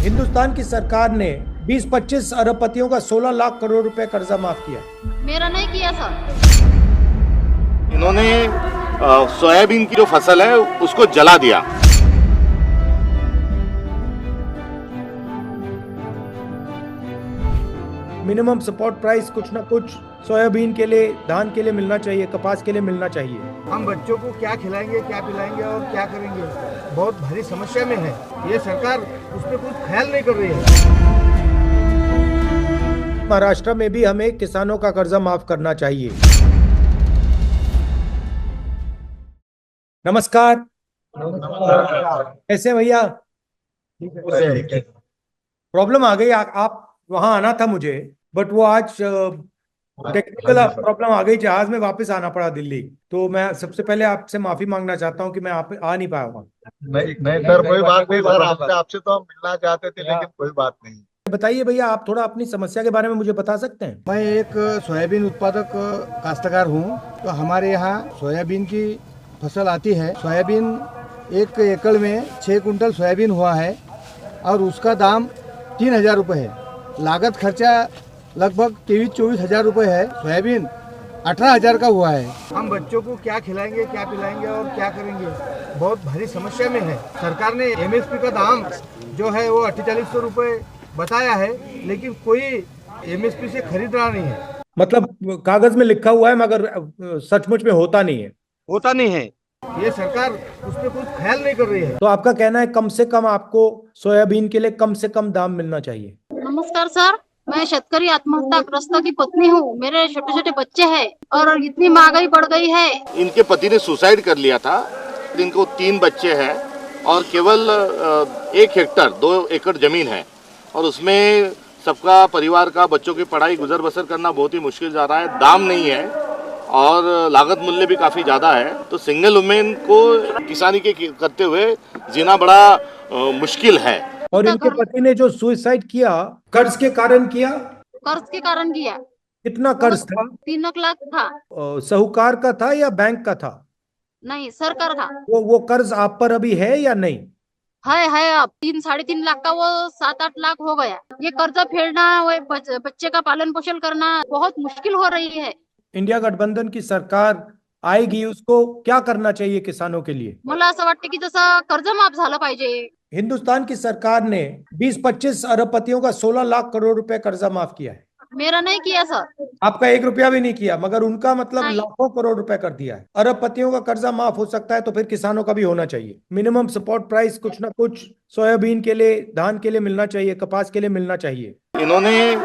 हिंदुस्तान की सरकार ने 20-25 अरबपतियों का 16 लाख करोड़ रुपए कर्जा माफ किया। मेरा नहीं किया सर। इन्होंने सोयाबीन की जो फसल है उसको जला दिया। मिनिमम सपोर्ट प्राइस कुछ ना कुछ सोयाबीन के लिए, धान के लिए मिलना चाहिए, कपास के लिए मिलना चाहिए। हम बच्चों को क्या खिलाएंगे, क्या पिलाएंगे और क्या करेंगे, बहुत भारी समस्या में है। ये सरकार उस पर कुछ ख्याल नहीं कर रही है। महाराष्ट्र में भी हमें किसानों का कर्जा माफ करना चाहिए। नमस्कार। कैसे भैया? प्रॉब्लम आ गई। आप वहां आना था मुझे, बट वो आज टेक्निकल प्रॉब्लम आ गई, जहाज में वापस आना पड़ा दिल्ली। तो मैं सबसे पहले आपसे माफी मांगना चाहता हूं कि मैं आप आ नहीं पाया वहां। नहीं सर, कोई बात नहीं सर। आपसे तो हम मिलना चाहते थे, लेकिन कोई बात नहीं। बताइए भैया, आप थोड़ा अपनी समस्या के बारे में मुझे बता सकते हैं? मैं एक सोयाबीन उत्पादक काश्तकार हूँ। तो हमारे यहाँ सोयाबीन की फसल आती है। सोयाबीन 1 एकड़ में 6 कुंटल सोयाबीन हुआ है और उसका दाम 3,000 रुपये है। लागत खर्चा लगभग 23-24 हज़ार रुपये है। सोयाबीन 18,000 का हुआ है। हम बच्चों को क्या खिलाएंगे, क्या पिलाएंगे और क्या करेंगे, बहुत भारी समस्या में है। सरकार ने MSP का दाम जो है वो 4800 रुपये बताया है, लेकिन कोई MSP से खरीद रहा नहीं है। मतलब कागज में लिखा हुआ है मगर सचमुच में होता नहीं है। ये सरकार उस पर कुछ ख्याल नहीं कर रही है। तो आपका कहना है कम से कम आपको सोयाबीन के लिए कम से कम दाम मिलना चाहिए। नमस्कार सर, मैं शेतकरी आत्महत्याग्रस्त की पत्नी हूँ। मेरे छोटे छोटे बच्चे हैं और इतनी महंगाई बढ़ गई है। इनके पति ने सुसाइड कर लिया था। इनको 3 बच्चे हैं और केवल 1 हेक्टर 2 एकड़ जमीन है और उसमें सबका परिवार का, बच्चों की पढ़ाई, गुजर बसर करना बहुत ही मुश्किल जा रहा है। दाम नहीं है और लागत मूल्य भी काफी ज्यादा है। तो सिंगल वुमेन को किसानी के करते हुए जीना बड़ा मुश्किल है। और इनके पति ने जो सुसाइड किया, कर्ज के कारण किया। कर्ज के कारण किया। कितना कर्ज था? 3 लाख था। साहूकार का था या बैंक का था? नहीं, सरकार का। वो कर्ज आप पर अभी है या नहीं? है अब 3-3.5 लाख का, वो 7-8 लाख हो गया। ये कर्जा फेरना, वो बच्चे का पालन पोषण करना बहुत मुश्किल हो रही है। इंडिया गठबंधन की सरकार आएगी, उसको क्या करना चाहिए किसानों के लिए? मला असं वाटतं की जसं कर्ज माफ झालं पाहिजे। हिंदुस्तान की सरकार ने 20-25 अरबपतियों का 16 लाख करोड़ रुपए कर्जा माफ किया है। मेरा नहीं किया सर। आपका 1 रुपया भी नहीं किया, मगर उनका मतलब नहीं। लाखों करोड़ रुपए कर दिया है। अरबपतियों का कर्जा माफ हो सकता है तो फिर किसानों का भी होना चाहिए। मिनिमम सपोर्ट प्राइस कुछ ना कुछ सोयाबीन के लिए, धान के लिए मिलना चाहिए, कपास के लिए मिलना चाहिए। इन्होंने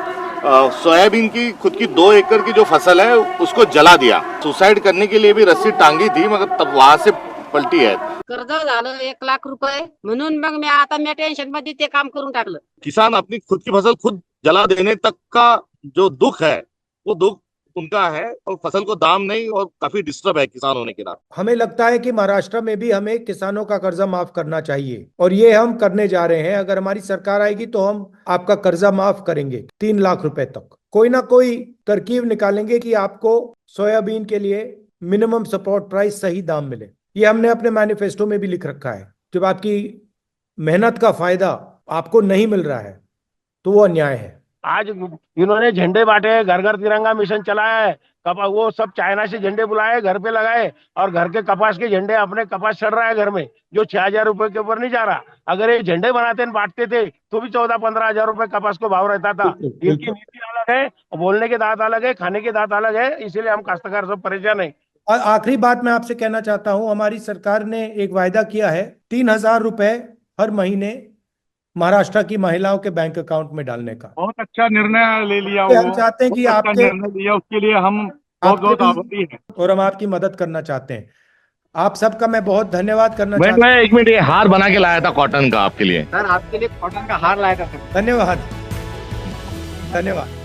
सोयाबीन की खुद की 2 एकड़ की जो फसल है उसको जला दिया। सुसाइड करने के लिए भी रस्सी टांगी थी, मगर तब वहां से पलटी है। कर्ज झालं 1 लाख रुपये, म्हणून मग मी टेन्शन मध्ये ते काम करून टाकलं। किसान अपनी खुद की फसल खुद जला देने तक का जो दुख है, वो दुख उनका है और फसल को दाम नहीं, और काफी डिस्टर्ब है किसान होने के नाते। हमें लगता है कि महाराष्ट्र में भी हमें किसानों का कर्जा माफ करना चाहिए और ये हम करने जा रहे हैं। अगर हमारी सरकार आएगी तो हम आपका कर्जा माफ करेंगे 3 लाख रुपए तक। कोई ना कोई तरकीब निकालेंगे कि आपको सोयाबीन के लिए मिनिमम सपोर्ट प्राइस सही दाम मिले। ये हमने अपने मैनिफेस्टो में भी लिख रखा है। जब आपकी मेहनत का फायदा आपको नहीं मिल रहा है तो वो अन्याय है। आज इन्होंने झंडे बांटे, घर घर तिरंगा मिशन चलाया है। वो सब चाइना से झंडे बुलाए, घर पे लगाए और घर के कपास के झंडे, अपने कपास चढ़ रहा है घर में, जो 6,000 रुपए के ऊपर नहीं जा रहा। अगर ये झंडे बनाते बांटते थे तो भी 14-15 हजार रुपए कपास को भाव रहता था। इनकी नीति अलग है, बोलने के दांत अलग है, खाने के दांत अलग है, इसीलिए हम काश्तकार सब परेशान है। और आखिरी बात मैं आपसे कहना चाहता हूं, हमारी सरकार ने एक वायदा किया है 3,000 रुपए हर महीने महाराष्ट्र की महिलाओं के बैंक अकाउंट में डालने का। बहुत अच्छा निर्णय ले लिया। हम चाहते हैं कि आपके निर्णय लिया, उसके लिए हम बहुत आभारी हैं और हम आपकी मदद करना चाहते हैं। आप सबका मैं बहुत धन्यवाद करना चाहता हूँ। मैं 1 मिनट, ये हार बना के लाया था कॉटन का आपके लिए। सर आपके लिए कॉटन का हार लाया था। धन्यवाद, धन्यवाद।